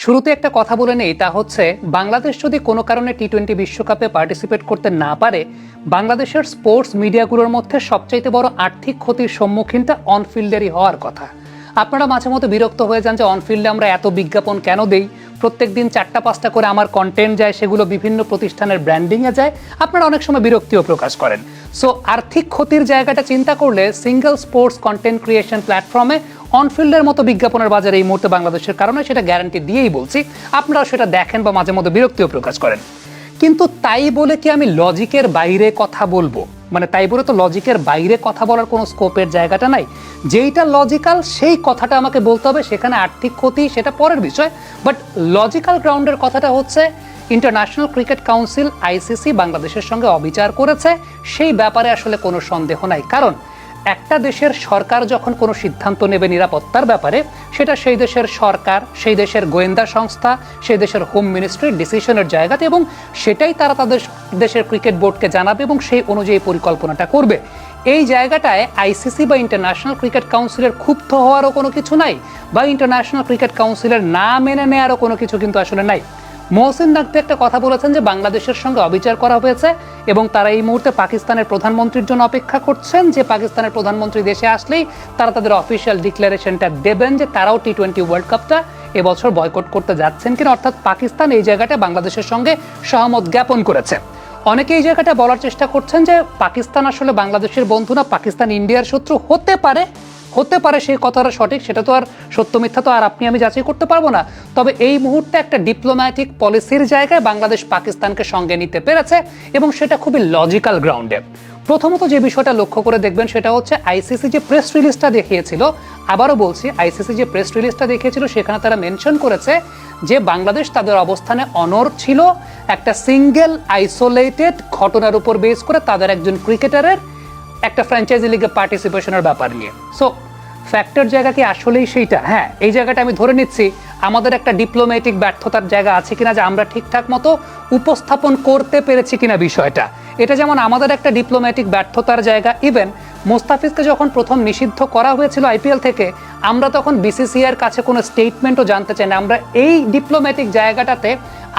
শুরুতে একটা কথা বলে নেই, তা হচ্ছে বাংলাদেশ যদি কোনো কারণে টি-20 বিশ্বকাপে পার্টিসিপেট করতে না পারে, বাংলাদেশের স্পোর্টস মিডিয়াগুলোর মধ্যে সবচাইতে বড় আর্থিক ক্ষতির সম্মুখীনটা অনফিল্ডেরই হওয়ার কথা। আপনারা মাঝে মধ্যে বিরক্ত হয়ে যান যে অনফিল্ডে আমরা এত বিজ্ঞাপন কেন দেই, প্রত্যেক দিন 4টা-5টা করে আমার কন্টেন্ট যায়, সেগুলো বিভিন্ন প্রতিষ্ঠানের ব্র্যান্ডিংয়ে যায়, আপনারা অনেক সময় বিরক্তিও প্রকাশ করেন। সো আর্থিক ক্ষতির জায়গাটা চিন্তা করলে সিঙ্গেল স্পোর্টস কন্টেন্ট ক্রিয়েশন প্ল্যাটফর্মে অনফিল্ডের মতো বিজ্ঞাপনের বাজারে এই মুহূর্তে বাংলাদেশের কারণে সেটা গ্যারান্টি দিয়েই বলছি, আপনারা সেটা দেখেন বা মাঝে মধ্যে বিরক্তিও প্রকাশ করেন। কিন্তু তাই বলে কি আমি লজিকের বাইরে কথা বলবো? মানে তাই বলে তো লজিকের বাইরে কথা বলার কোনো স্কোপের জায়গাটা নাই। যেইটা লজিক্যাল সেই কথাটা আমাকে বলতে হবে, সেখানে আর্থিক ক্ষতি সেটা পরের বিষয়। বাট লজিক্যাল গ্রাউন্ডের কথাটা হচ্ছে ইন্টারন্যাশনাল ক্রিকেট কাউন্সিল আইসিসি বাংলাদেশের সঙ্গে অবিচার করেছে, সেই ব্যাপারে আসলে কোনো সন্দেহ নাই। কারণ একটা দেশের সরকার যখন কোনো সিদ্ধান্ত নেবে নিরাপত্তার ব্যাপারে, সেটা সেই দেশের সরকার, সেই দেশের গোয়েন্দা সংস্থা, সেই দেশের হোম মিনিস্ট্রির ডিসিশনের জায়গাতে, এবং সেটাই তারা তাদের দেশের ক্রিকেট বোর্ডকে জানাবে এবং সেই অনুযায়ী পরিকল্পনাটা করবে। এই জায়গাটায় আইসিসি বা ইন্টারন্যাশনাল ক্রিকেট কাউন্সিলের ক্ষুব্ধ হওয়ারও কোনো কিছু নাই, বা ইন্টারন্যাশনাল ক্রিকেট কাউন্সিলের না মেনে নেওয়ারও কোনো কিছু কিন্তু আসলে নাই। মহসিন নাকভি একটা কথা বলেছেন যে বাংলাদেশের সঙ্গে অবিচার করা হয়েছে এবং তারা এই মুহূর্তে পাকিস্তানের প্রধানমন্ত্রীর জন্য অপেক্ষা করছেন, যে পাকিস্তানের প্রধানমন্ত্রী দেশে আসলেই তারা তাদের অফিসিয়াল ডিক্লারেশনটা দেবেন যে তারাও টি-20 ওয়ার্ল্ড কাপটা এবছর বয়কট করতে যাচ্ছেন কিনা। অর্থাৎ পাকিস্তান এই জায়গাটা বাংলাদেশের সঙ্গে সহমত জ্ঞাপন করেছে। অনেকে এই জায়গাটা বলার চেষ্টা করছেন যে পাকিস্তান আসলে বাংলাদেশের বন্ধু না, পাকিস্তান ইন্ডিয়ার শত্রু। হতে পারে সেই কথাটা সঠিক, সেটা তো আর সত্য মিথ্যা তো আর আপনি আমি যাচাই করতে পারবো না। তবে এই মুহূর্তে একটা ডিপ্লোম্যাটিক পলিসির জায়গায় বাংলাদেশ পাকিস্তানকে সঙ্গে নিতে পেরেছে, এবং সেটা খুবই লজিক্যাল গ্রাউন্ডে। প্রথমত যে বিষয়টা লক্ষ্য করে দেখবেন সেটা হচ্ছে আইসিসি যে প্রেস রিলিজটা দেখিয়েছিল, আবারও বলছি, আইসিসি যে প্রেস রিলিজটা দেখিয়েছিল সেখানে তারা মেনশন করেছে যে বাংলাদেশ তাদের অবস্থানে অনড় ছিল একটা সিঙ্গেল আইসোলেটেড ঘটনার উপর বেস করে তাদের একজন ক্রিকেটারের একটা ফ্র্যাঞ্চাইজি লিগে পার্টিসিপেশনের ব্যাপার নিয়ে। সো ফ্যাক্টর জায়গা কি আসলেই সেইটা? হ্যাঁ, এই জায়গাটা আমি ধরে নিচ্ছি আমাদের একটা ডিপ্লোম্যাটিক ব্যর্থতার জায়গা আছে কিনা, যে আমরা ঠিকঠাক মতো উপস্থাপন করতে পেরেছি কিনা বিষয়টা। এটা যেমন আমাদের একটা ডিপ্লোম্যাটিক ব্যর্থতার জায়গা। ইভেন মোস্তাফিজকে যখন প্রথম নিষিদ্ধ করা হয়েছিল আইপিএল থেকে, আমরা তখন বিসিসিআইয়ের কাছে কোনো স্টেটমেন্টও জানতে চাই না। আমরা এই ডিপ্লোম্যাটিক জায়গাটাতে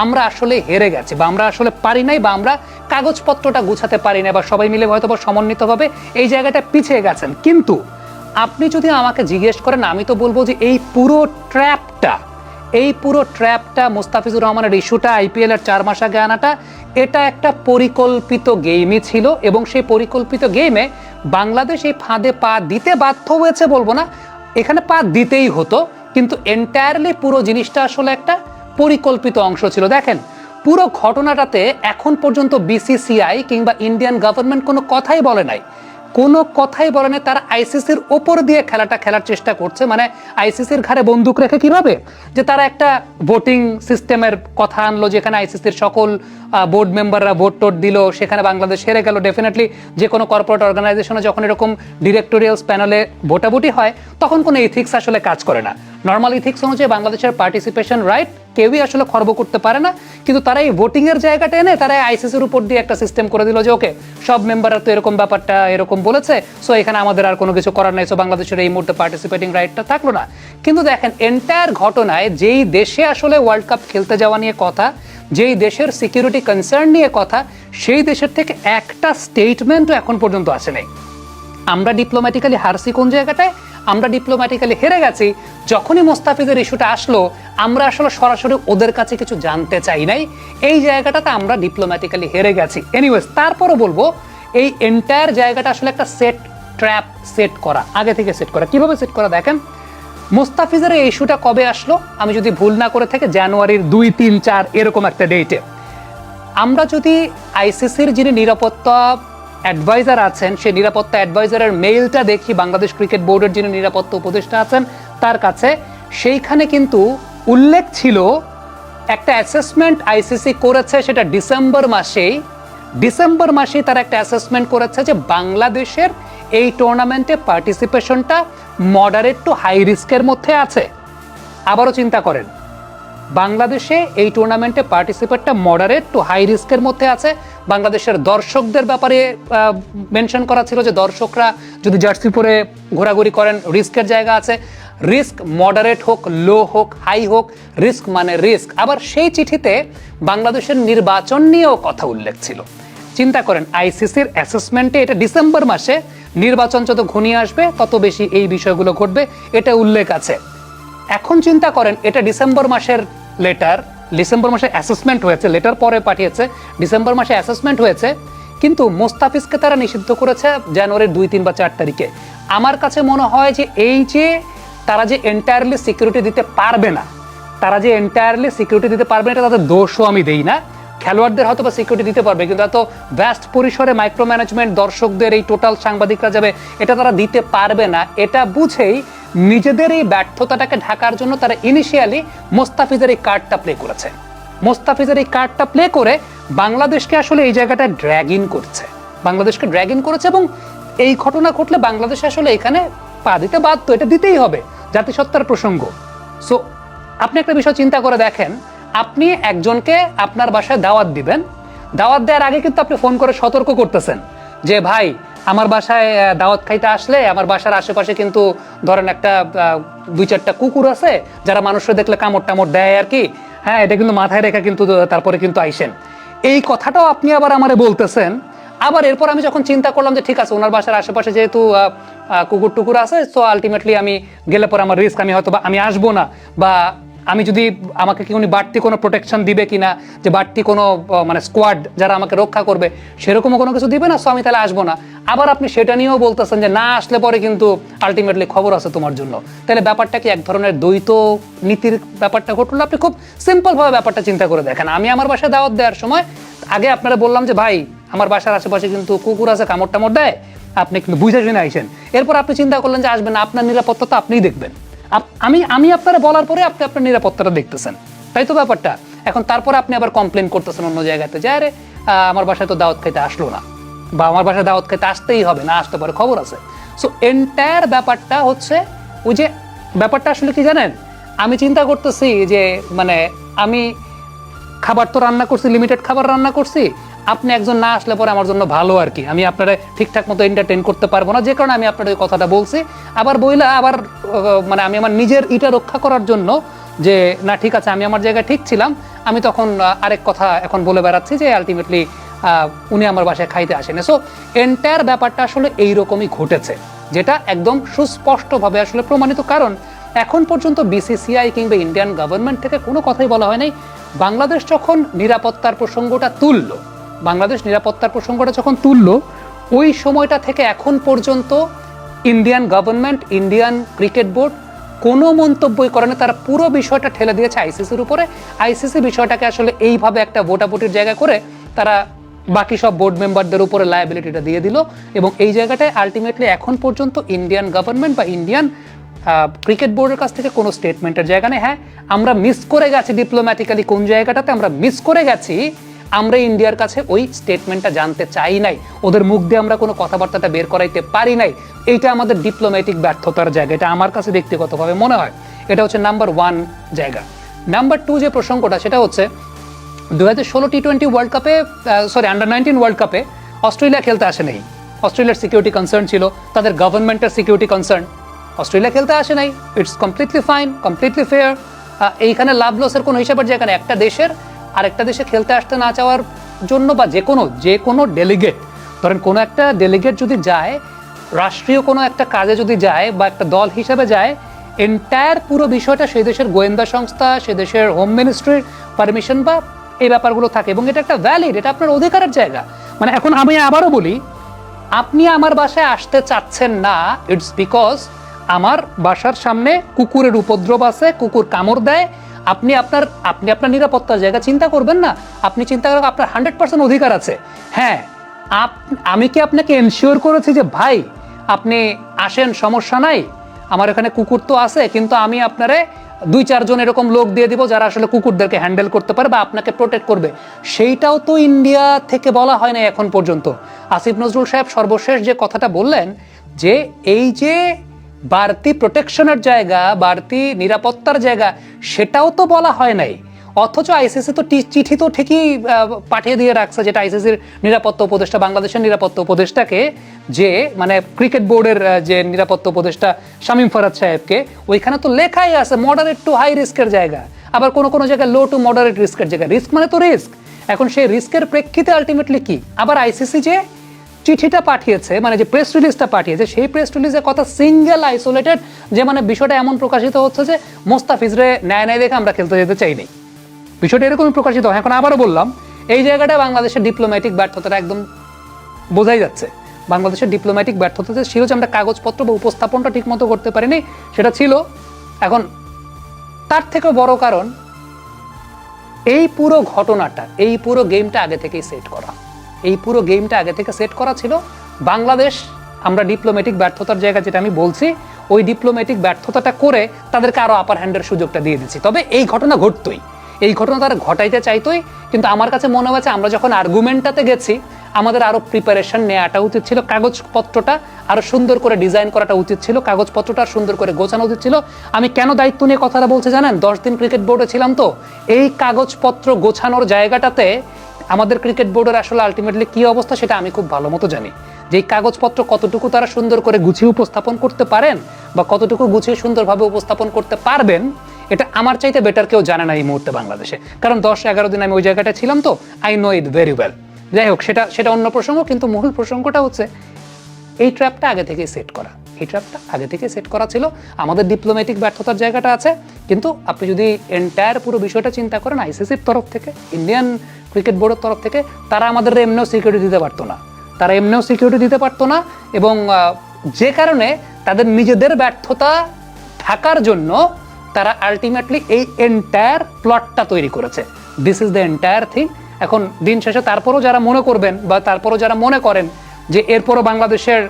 আমরা আসলে হেরে গেছি, বা আমরা আসলে পারি নাই, বা আমরা কাগজপত্রটা গুছাতে পারি না, বা সবাই মিলে হয়তো বা সমন্বিতভাবে এই জায়গাটা পিছিয়ে গেছেন। কিন্তু আপনি যদি আমাকে জিজ্ঞেস করেন, আমি তো বলবো যে এই পুরো ট্র্যাপটা মুস্তাফিজুর রহমানের ইস্যুটা আইপিএল এর 4 মাস আগে আনাটা, এটা একটা পরিকল্পিত গেমই ছিল, এবং সেই পরিকল্পিত গেমে বাংলাদেশ এই ফাঁদে পা দিতে বাধ্য হয়েছে বলবো না, এখানে পা দিতেই হতো। কিন্তু এন্টায়ারলি পুরো জিনিসটা আসলে একটা পরিকল্পিত অংশ ছিল। দেখেন, পুরো ঘটনাটাতে এখন পর্যন্ত বিসিসিআই কিংবা ইন্ডিয়ান গভর্নমেন্ট কোনো কথাই বলে নাই। তারা আইসিসির ওপর দিয়ে খেলাটা খেলার চেষ্টা করছে। মানে আইসিসির ঘাড়ে বন্দুক রেখে কিভাবে, যে তারা একটা ভোটিং সিস্টেমের কথা আনলো, যেখানে আইসিসির সকল বোর্ড মেম্বাররা ভোট টোট দিল, সেখানে বাংলাদেশ হেরে গেল। ডেফিনেটলি যে কোনো কর্পোরেট অর্গানাইজেশনে যখন এরকম ডিরেক্টোরিয়ালস প্যানেলে ভোটাভুটি হয়, তখন কোনো ইথিক্স আসলে কাজ করে না। নর্মাল ইথিক্স অনুযায়ী বাংলাদেশের পার্টিসিপেশন রাইট কেউই আসলে খর্ব করতে পারে না। কিন্তু তারা এই ভোটিং এর জায়গাটা এনে তারা আইসিসির উপর দিয়ে একটা সিস্টেম করে দিল যে ওকে, সব মেম্বাররা তো এরকম ব্যাপারটা এরকম বলেছে, সো এখানে আমাদের আর কোনো কিছু করার নাই, সো বাংলাদেশের এই মুহূর্তে পার্টিসিপেটিং রাইটটা থাকলো না। কিন্তু দেখেন, এন্টায়ার ঘটনায় যেই দেশে আসলে ওয়ার্ল্ড কাপ খেলতে যাওয়া নিয়ে কথা, যেই দেশের সিকিউরিটি কনসার্ন নিয়ে কথা, সেই দেশের থেকে একটা স্টেটমেন্টও এখন পর্যন্ত আসে নাই। আমরা ডিপ্লোম্যাটিক্যালি হারছি কোন জায়গাটায়? আমরা ডিপ্লোম্যাটিক্যালি হেরে গেছি যখনই মোস্তাফিজের ইস্যুটা আসলো, আমরা আসলে সরাসরি ওদের কাছে কিছু জানতে চাই নাই। এই জায়গাটাতে আমরা ডিপ্লোম্যাটিক্যালি হেরে গেছি। এনিওয়েজ, তারপরও বলবো এই এন্টায়ার জায়গাটা আসলে একটা ট্র্যাপ সেট করা, আগে থেকে সেট করা। কিভাবে সেট করা? দেখেন, মোস্তাফিজের এই ইস্যুটা কবে আসলো? আমি যদি ভুল না করে থাকি জানুয়ারির 2, 3, 4 এরকম একটা ডেটে। আমরা যদি আইসিসির যিনি নিরাপত্তা অ্যাডভাইজার আছেন, সেই নিরাপত্তা অ্যাডভাইজারের মেইলটা দেখি বাংলাদেশ ক্রিকেট বোর্ডের যিনি নিরাপত্তা উপদেষ্টা আছেন তার কাছে, সেইখানে কিন্তু উল্লেখ ছিল একটা অ্যাসেসমেন্ট আইসিসি করেছে, সেটা ডিসেম্বর মাসেই তারা একটা অ্যাসেসমেন্ট করেছে যে বাংলাদেশের এই টুর্নামেন্টে পার্টিসিপেশনটা মডারেট টু হাই রিস্কের মধ্যে আছে। আবারও চিন্তা করেন, বাংলাদেশে এই টুর্নামেন্টে পার্টিসিপেটটা মডারেট টু হাই রিস্কের মধ্যে আছে। বাংলাদেশের দর্শকদের ব্যাপারে মেনশন করা ছিল যে দর্শকরা যদি জার্সি পরে ঘোরাঘুরি করেন রিস্কের জায়গা আছে। রিস্ক মডারেট হোক, লো হোক, হাই হোক, রিস্ক মানে রিস্ক। আবার সেই চিঠিতে বাংলাদেশের নির্বাচন নিয়েও কথা উল্লেখ ছিল। চিন্তা করেন, আইসিসির অ্যাসেসমেন্টে এটা ডিসেম্বর মাসে, নির্বাচন যত ঘনিয়ে আসবে তত বেশি এই বিষয়গুলো ঘটবে, এটা উল্লেখ আছে। এখন চিন্তা করেন, এটা ডিসেম্বর মাসের লেটার, ডিসেম্বর মাসে অ্যাসেসমেন্ট হয়েছে, লেটার পরে পাঠিয়েছে, ডিসেম্বর মাসে অ্যাসেসমেন্ট হয়েছে, কিন্তু মোস্তাফিজকে তারা নিষিদ্ধ করেছে জানুয়ারির 2, 3 বা 4 তারিখে। আমার কাছে মনে হয় যে এই যে তারা যে এন্টায়ারলি সিকিউরিটি দিতে পারবে না, তারা যে এন্টায়ারলি সিকিউরিটি দিতে পারবে না, এটা তাদের দোষও আমি দেই না। খেলোয়াড়দের হয়তো বা সিকিউরিটি দিতে পারবে, কিন্তু এত ভ্যাস্ট পরিসরে মাইক্রো ম্যানেজমেন্ট, দর্শকদের এই টোটাল সাংবাদিকরা যাবে, এটা তারা দিতে পারবে না। এটা বুঝেই নিজেদের এই ব্যর্থতাটাকে ঢাকার জন্য তারা ইনিশিয়ালি মোস্তাফিজের এই কার্ডটা প্লে করেছে। মোস্তাফিজের এই কার্ডটা প্লে করে বাংলাদেশকে আসলে এই জায়গাটা ড্র্যাগ ইন করছে, বাংলাদেশকে ড্র্যাগ ইন করেছে। এবং এই ঘটনা ঘটলে বাংলাদেশ আসলে এখানে পা দিতে বাধ্য, এটা দিতেই হবে, জাতিসত্তার প্রসঙ্গ। সো আপনি একটা বিষয় চিন্তা করে দেখেন, আপনি একজনকে আপনার বাসায় দাওয়াত দিবেন, দাওয়াত দেওয়ার আগে কিন্তু আপনি ফোন করে সতর্ক করতেছেন যে ভাই আমার বাসায় দাওয়াত খাইতে আসলে আমার বাসার আশেপাশে কিন্তু ধরেন একটা 2-4টা কুকুর আছে যারা মানুষের দেখলে কামড় টামড় দেয় আর কি, হ্যাঁ এটা কিন্তু মাথায় রেখে কিন্তু তারপরে কিন্তু আইসেন। এই কথাটাও আপনি আবার আমারে বলতেছেন। আবার এরপর আমি যখন চিন্তা করলাম যে ঠিক আছে, ওনার বাসার আশেপাশে যেহেতু কুকুর টুকুর আছে, সো আলটিমেটলি আমি গেলে পরে আমার রিস্ক, আমি হয়তো বা আমি আসবো না, বা আমি যদি আমাকে কি উনি বাড়তি কোনো প্রোটেকশন দিবে কিনা, যে বাড়তি কোনো মানে স্কোয়াড যারা আমাকে রক্ষা করবে সেরকমও কোনো কিছু দিবে না, সো আমি তাহলে আসবো না। আবার আপনি সেটা নিয়েও বলতেছেন যে না আসলে পরে কিন্তু আলটিমেটলি খবর আছে তোমার জন্য। তাহলে ব্যাপারটা কি এক ধরনের দ্বৈত নীতির ব্যাপারটা ঘটলো? আপনি খুব সিম্পলভাবে ব্যাপারটা চিন্তা করে দেখেন। আমি আমার বাসায় দাওয়াত দেওয়ার সময় আগে আপনারা বললাম যে ভাই আমার বাসার আশেপাশে কিন্তু কুকুর আছে, কামড় টামড় দেয়, আপনি কিন্তু বুঝে শুনে আইসেন। এরপর আপনি চিন্তা করলেন যে আসবেন না, আপনার নিরাপত্তা তো আপনিই দেখবেন। আমি আপনারা বলার পরে আপনি আপনার নিরাপত্তাটা দেখতেছেন, তাই তো ব্যাপারটা। এখন তারপরে আপনি আবার কমপ্লেন করতেছেন অন্য জায়গাতে যে আরে আমার বাসায় তো দাওয়াত খাইতে আসলো না, বা আমার বাসায় দাওয়াত খাইতে আসতেই হবে, না আসতে পারে খবর আছে। সো এন্টায়ার ব্যাপারটা হচ্ছে ওই যে ব্যাপারটা আসলে কি জানেন, আমি চিন্তা করতেছি যে মানে আমি খাবার তো রান্না করছি, লিমিটেড খাবার রান্না করছি, আপনি একজন না আসলে পরে আমার জন্য ভালো আর কি, আমি আপনারা ঠিকঠাক মতো এন্টারটেইন করতে পারবো না, যে কারণে আমি আপনার ওই কথাটা বলছি। আবার বইলা আবার মানে আমি আমার নিজের ইটা রক্ষা করার জন্য যে না ঠিক আছে আমি আমার জায়গায় ঠিক ছিলাম, আমি তখন আরেক কথা এখন বলে বেড়াচ্ছি যে আলটিমেটলি উনি আমার বাসায় খাইতে আসেন। সো এন্টায়ার ব্যাপারটা আসলে এইরকমই ঘটেছে, যেটা একদম সুস্পষ্টভাবে আসলে প্রমাণিত। কারণ এখন পর্যন্ত বিসিসিআই কিংবা ইন্ডিয়ান গভর্নমেন্ট থেকে কোনো কথাই বলা হয় নাই। বাংলাদেশ যখন নিরাপত্তার প্রসঙ্গটা তুললো, বাংলাদেশ নিরাপত্তার প্রসঙ্গটা যখন তুললো, ওই সময়টা থেকে এখন পর্যন্ত Indian government, Indian cricket board কোনো মন্তব্যই করে না। তারা পুরো বিষয়টা ঠেলে দিয়েছে আইসিসির উপরে। আইসিসি বিষয়টাকে আসলে এইভাবে একটা ভোটাভুটির জায়গা করে তারা বাকি সব বোর্ড মেম্বারদের উপরে লায়াবিলিটিটা দিয়ে দিল। এবং এই জায়গাটায় আলটিমেটলি এখন পর্যন্ত ইন্ডিয়ান গভর্নমেন্ট বা ইন্ডিয়ান ক্রিকেট বোর্ডের কাছ থেকে কোনো স্টেটমেন্টের জায়গা নেই। হ্যাঁ, আমরা মিস করে গেছি ডিপ্লোম্যাটিক্যালি, কোন জায়গাটাতে আমরা মিস করে গেছি, আমরা ইন্ডিয়ার কাছে ওই স্টেটমেন্টটা জানতে চাই নাই, ওদের মুখ দিয়ে আমরা কোনো কথাবার্তাটা বের করাইতে পারি নাই। এইটা আমাদের ডিপ্লোম্যাটিক ব্যর্থতার জায়গা, এটা আমার কাছে ব্যক্তিগতভাবে মনে হয়। এটা হচ্ছে নাম্বার 1 জায়গা। নাম্বার 2 যে প্রসঙ্গটা, সেটা হচ্ছে 2016 টি-20 ওয়ার্ল্ড কাপে, সরি আন্ডার-19 ওয়ার্ল্ড কাপে অস্ট্রেলিয়া খেলতে আসে নাই। অস্ট্রেলিয়ার সিকিউরিটি কনসার্ন ছিল, তাদের গভর্নমেন্টের সিকিউরিটি কনসার্ন। অস্ট্রেলিয়া খেলতে আসে নাই, it's completely fine, completely fair. এইখানে লাভ লসের কোনো হিসাবের জায়গা নেই। একটা দেশের আরেকটা দেশে খেলতে আসতে না চাওয়ার জন্য বা যে কোনো ডেলিগেট, ধরেন কোনো একটা ডেলিগেট যদি যায়, রাষ্ট্রীয় কোনো একটা কাজে যদি যায় বা একটা দল হিসাবে যায়, এন্টায়ার পুরো বিষয়টা সেই দেশের গোয়েন্দা সংস্থা, সে দেশের হোম মিনিস্ট্রির পারমিশন বা এই ব্যাপারগুলো থাকে, এবং এটা একটা ভ্যালিড, এটা আপনার অধিকারের জায়গা। মানে এখন আমি আবারও বলি, আপনি আমার বাসায় আসতে চাচ্ছেন না, ইটস বিকজ আমার বাসার সামনে কুকুরের উপদ্রব আছে, কুকুর কামড় দেয়। আপনি আপনার নিরাপত্তার জায়গা চিন্তা করবেন না? আপনি চিন্তা করেন আপনার 100% অধিকার আছে। হ্যাঁ, আমি কি আপনাকে এনশিওর করেছি যে ভাই আপনি আসেন, সমস্যা নাই, আমার এখানে কুকুর তো আছে, কিন্তু আমি আপনারে 2-4 জন এরকম লোক দিয়ে দিব যারা আসলে কুকুরদেরকে হ্যান্ডেল করতে পারে বা আপনাকে প্রোটেক্ট করবে। সেইটাও তো ইন্ডিয়া থেকে বলা হয় না এখন পর্যন্ত। আসিফ নজরুল সাহেব সর্বশেষ যে কথাটা বললেন যে এই যে বাড়তি প্রোটেকশনের জায়গা, বাড়তি নিরাপত্তার জায়গা, সেটাও তো বলা হয় নাই। অথচ আইসিসি তো চিঠি তো ঠিকই পাঠিয়ে দিয়ে রাখছে, যেটা আইসিসির নিরাপত্তা উপদেষ্টা, বাংলাদেশের নিরাপত্তা উপদেষ্টাকে, যে মানে ক্রিকেট বোর্ডের যে নিরাপত্তা উপদেষ্টা শামীম ফরহাদ সাহেবকে, ওইখানে তো লেখাই আছে মডারেট টু হাই রিস্কের জায়গা, আবার কোনো কোনো জায়গায় লো টু মডারেট রিস্কের জায়গা। রিস্ক মানে তো রিস্ক। এখন সেই রিস্কের প্রেক্ষিতে আলটিমেটলি কি, আবার আইসিসি যে চিঠিটা পাঠিয়েছে, মানে যে প্রেস রিলিজটা পাঠিয়েছে, সেই প্রেস রিলিজের কথা সিঙ্গেল আইসোলেটেড, যে মানে বিষয়টা এমন প্রকাশিত হচ্ছে যে মোস্তাফিজরে ন্যায় ন্যায় দেখে আমরা খেলতে যেতে চাই নাই, বিষয়টা এরকমই প্রকাশিত হয়। এখন আবারও বললাম, এই জায়গাটা বাংলাদেশের ডিপ্লোম্যাটিক ব্যর্থতাটা একদম বোঝাই যাচ্ছে। বাংলাদেশের ডিপ্লোম্যাটিক ব্যর্থতা ছিল যে আমরা কাগজপত্র বা উপস্থাপনটা ঠিক মতো করতে পারিনি, সেটা ছিল। এখন তার থেকেও বড় কারণ, এই পুরো ঘটনাটা, এই পুরো গেমটা আগে থেকেই সেট করা, এই পুরো গেমটা আগে থেকে সেট করা ছিল। বাংলাদেশ, আমরা ডিপ্লোম্যাটিক ব্যর্থতার জায়গা যেটা আমি বলছি, ওই ডিপ্লোম্যাটিক ব্যর্থতাটা করে তাদেরকে আরো আপার হ্যান্ডের সুযোগটা দিয়ে দিচ্ছি। তবে এই ঘটনা ঘটতই, এই ঘটনা তারা ঘটাইতে চাইতোই, কিন্তু আমার কাছে মনে হয়েছে আমরা যখন আর্গুমেন্টটাতে গেছি, আমাদের আরো প্রিপারেশন নেওয়াটা উচিত ছিল, কাগজপত্রটা আরো সুন্দর করে ডিজাইন করাটা উচিত ছিল, কাগজপত্রটা সুন্দর করে গোছানো উচিত ছিল। আমি কেন দায়িত্ব নিয়ে কথাটা বলছি জানেন? 10 দিন ক্রিকেট বোর্ডে ছিলাম, তো এই কাগজপত্র গোছানোর জায়গাটাতে আমাদের ক্রিকেট বোর্ডের আসলে আলটিমেটলি কি অবস্থা সেটা আমি খুব ভালো মতো জানি। যে এই কাগজপত্র কতটুকু তারা সুন্দর করে গুছিয়ে উপস্থাপন করতে পারেন বা কতটুকু গুছিয়ে সুন্দরভাবে উপস্থাপন করতে পারবেন, এটা আমার চাইতে বেটার কেউ জানে না এই মুহূর্তে বাংলাদেশে। কারণ 10-11 দিন আমি ওই জায়গাটা ছিলাম, তো I know it very well. যাই হোক, সেটা অন্য প্রসঙ্গ, কিন্তু মূল প্রসঙ্গটা হচ্ছে এই ট্র্যাপটা আগে থেকেই সেট করা। এই ট্র্যাপটা আগে থেকে সেট করা ছিল। আমাদের ডিপ্লোম্যাটিক ব্যর্থতার জায়গাটা আছে, কিন্তু আপনি যদি এন্টায়ার পুরো বিষয়টা চিন্তা করেন, আইসিসির তরফ থেকে, ইন্ডিয়ান ক্রিকেট বোর্ডের তরফ থেকে, তারা আমাদের এমনিও সিকিউরিটি দিতে পারতো না, তারা এমনিও সিকিউরিটি দিতে পারতো না। এবং যে কারণে তাদের নিজেদের ব্যর্থতা ঢাকার জন্য তারা আলটিমেটলি এই এন্টায়ার প্লটটা তৈরি করেছে। This is the entire thing. এখন দিন শেষে তারপরও যারা মনে করবেন বা তারপরও যারা মনে করেন যে এরপরও বাংলাদেশের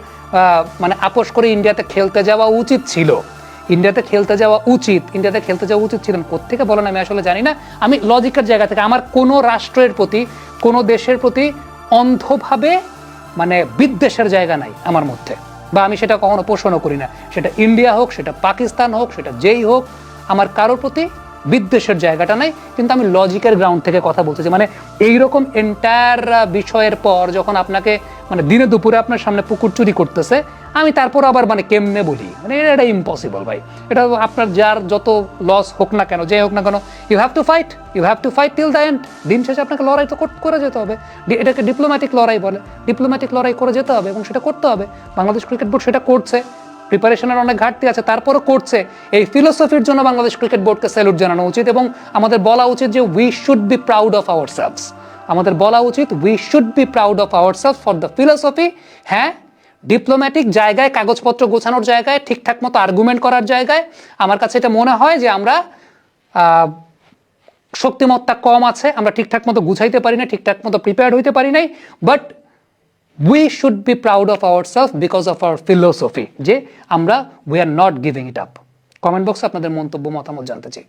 মানে আপোষ করে ইন্ডিয়াতে খেলতে যাওয়া উচিত ছিল, ইন্ডিয়াতে খেলতে যাওয়া উচিত ছিলেন, কোত্থেকে বলেন আমি আসলে জানি না। আমি লজিকের জায়গা থেকে, আমার কোনো রাষ্ট্রের প্রতি, কোনো দেশের প্রতি অন্ধভাবে মানে বিদ্বেষের জায়গা নাই আমার মধ্যে, বা আমি সেটা কখনো পোষণও করি না। সেটা ইন্ডিয়া হোক, সেটা পাকিস্তান হোক, সেটা যেই হোক, আমার কারোর প্রতি বিদ্বেষের জায়গাটা নাই। কিন্তু আমি লজিকের গ্রাউন্ড থেকে কথা বলতেছি। মানে এইরকম এন্টায়ার বিষয়ের পর যখন আপনাকে মানে দিনে দুপুরে আপনার সামনে পুকুর চুরি করতেছে, আমি তারপর আবার মানে কেমনে বলি, মানে এটা ইম্পসিবল ভাই। এটা আপনার যার যত লস হোক না কেন, যে হোক না কেন, you have to fight till the end. দিন শেষে আপনাকে লড়াই তো করে যেতে হবে। এটাকে ডিপ্লোম্যাটিক লড়াই বলে। ডিপ্লোম্যাটিক লড়াই করে যেতে হবে এবং সেটা করতে হবে। বাংলাদেশ ক্রিকেট বোর্ড সেটা করছে। প্রিপারেশনের অনেক ঘাটতি আছে, তারপরও করছে। এই ফিলোসফির জন্য বাংলাদেশ ক্রিকেট বোর্ডকে স্যালুট জানানো উচিত এবং আমাদের বলা উচিত যে we should be proud of ourselves. আমাদের বলা উচিত we should be proud of ourselves for the philosophy. হ্যাঁ, ডিপ্লোম্যাটিক জায়গায়, কাগজপত্র গোছানোর জায়গায়, ঠিকঠাক মতো আর্গুমেন্ট করার জায়গায় আমার কাছে এটা মনে হয় যে আমরা শক্তিমত্তা কম আছে, আমরা ঠিকঠাক মতো গুছাইতে পারি না, ঠিকঠাক মতো প্রিপেয়ার্ড হইতে পারি নাই। But we should be proud of ourselves because of our philosophy, যে আমরা we are not giving it up. Comment বক্সে আপনাদের মন্তব্য, মতামত জানতে চাই।